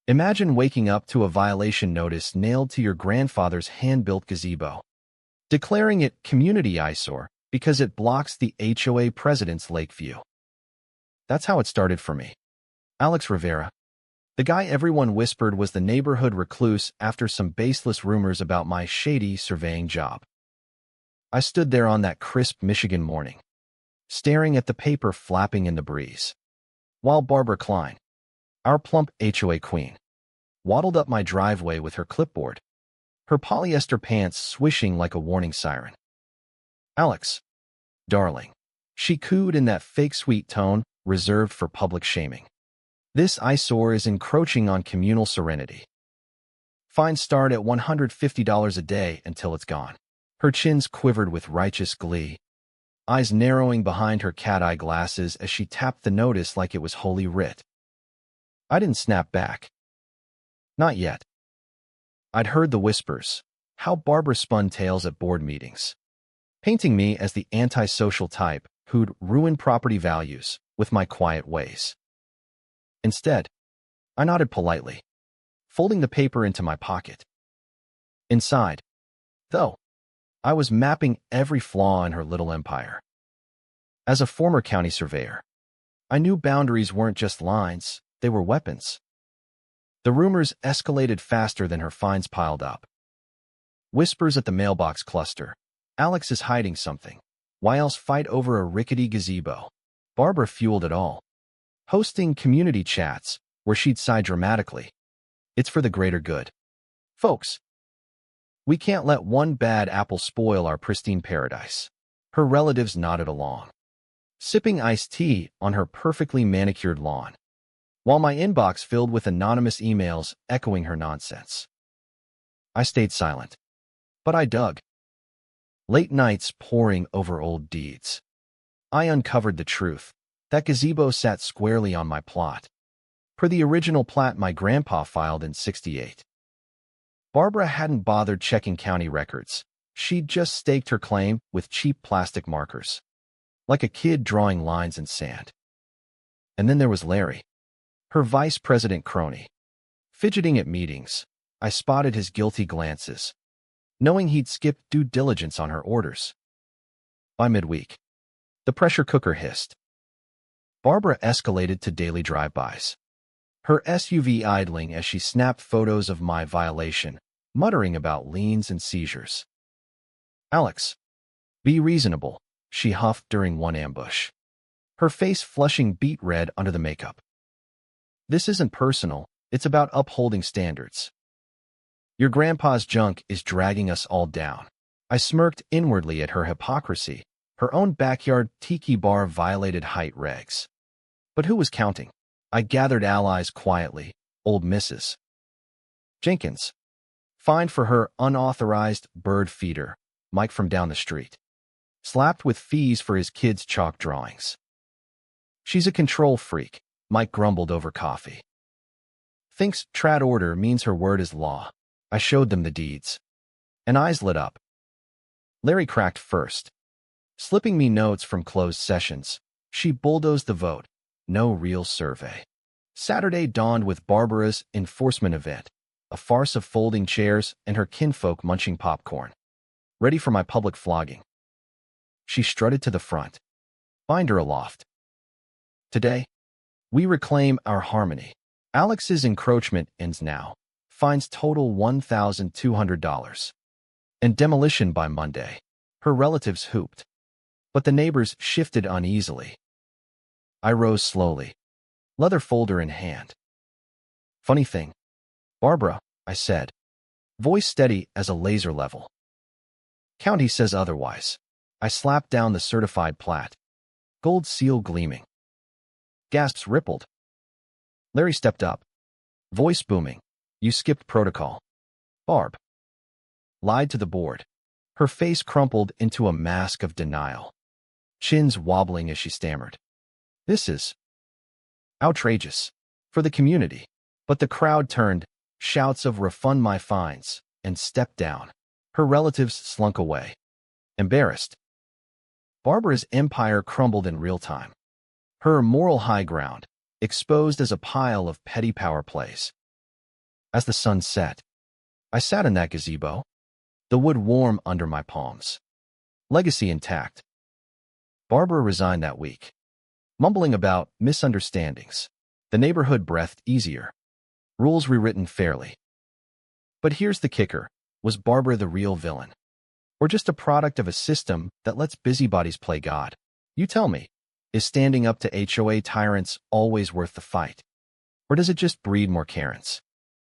Imagine waking up to a violation notice nailed to your grandfather's hand-built gazebo, declaring it community eyesore because it blocks the HOA president's lake view. That's how it started for me. Alex Rivera, the guy everyone whispered was the neighborhood recluse after some baseless rumors about my shady surveying job. I stood there on that crisp Michigan morning, staring at the paper flapping in the breeze, while Barbara Klein, our plump HOA queen, waddled up my driveway with her clipboard, her polyester pants swishing like a warning siren. "Alex, darling," she cooed in that fake sweet tone reserved for public shaming. "This eyesore is encroaching on communal serenity. Fines start at $150 a day until it's gone." Her chins quivered with righteous glee, eyes narrowing behind her cat-eye glasses as she tapped the notice like it was holy writ. I didn't snap back. Not yet. I'd heard the whispers, how Barbara spun tales at board meetings, painting me as the antisocial type who'd ruin property values with my quiet ways. Instead, I nodded politely, folding the paper into my pocket. Inside, though, I was mapping every flaw in her little empire. As a former county surveyor, I knew boundaries weren't just lines, they were weapons. The rumors escalated faster than her fines piled up. Whispers at the mailbox cluster. "Alex is hiding something. Why else fight over a rickety gazebo?" Barbara fueled it all, hosting community chats where she'd sigh dramatically. "It's for the greater good, folks. We can't let one bad apple spoil our pristine paradise." Her relatives nodded along, sipping iced tea on her perfectly manicured lawn, while my inbox filled with anonymous emails echoing her nonsense. I stayed silent, but I dug. Late nights poring over old deeds. I uncovered the truth. That gazebo sat squarely on my plot, per the original plat my grandpa filed in '68. Barbara hadn't bothered checking county records. She'd just staked her claim with cheap plastic markers, like a kid drawing lines in sand. And then there was Larry, her vice president crony. Fidgeting at meetings, I spotted his guilty glances, knowing he'd skipped due diligence on her orders. By midweek, the pressure cooker hissed. Barbara escalated to daily drive-bys, her SUV idling as she snapped photos of my violation, muttering about liens and seizures. "Alex, be reasonable," she huffed during one ambush, her face flushing beet red under the makeup. "This isn't personal, it's about upholding standards. Your grandpa's junk is dragging us all down." I smirked inwardly at her hypocrisy. Her own backyard tiki bar violated height regs. But who was counting? I gathered allies quietly. Old Mrs. Jenkins, fined for her unauthorized bird feeder, Mike from down the street, slapped with fees for his kids' chalk drawings. "She's a control freak," Mike grumbled over coffee. "Thinks trad order means her word is law." I showed them the deeds, and eyes lit up. Larry cracked first, slipping me notes from closed sessions. She bulldozed the vote. No real survey. Saturday dawned with Barbara's enforcement event, a farce of folding chairs and her kinfolk munching popcorn, ready for my public flogging. She strutted to the front, binder aloft. "Today, we reclaim our harmony. Alex's encroachment ends now. Fines total $1,200. And demolition by Monday." Her relatives hooped, but the neighbors shifted uneasily. I rose slowly, leather folder in hand. "Funny thing, Barbara," I said, voice steady as a laser level. "County says otherwise." I slapped down the certified plat, gold seal gleaming. Gasps rippled. Larry stepped up, voice booming. "You skipped protocol. Barb lied to the board." Her face crumpled into a mask of denial, chins wobbling as she stammered. "This is outrageous for the community." But the crowd turned, shouts of "refund my fines," and "step down." Her relatives slunk away, embarrassed. Barbara's empire crumbled in real time, her moral high ground exposed as a pile of petty power plays. As the sun set, I sat in that gazebo, the wood warm under my palms. Legacy intact. Barbara resigned that week, mumbling about misunderstandings. The neighborhood breathed easier. Rules rewritten fairly. But here's the kicker. Was Barbara the real villain? Or just a product of a system that lets busybodies play God? You tell me, is standing up to HOA tyrants always worth the fight? Or does it just breed more Karens?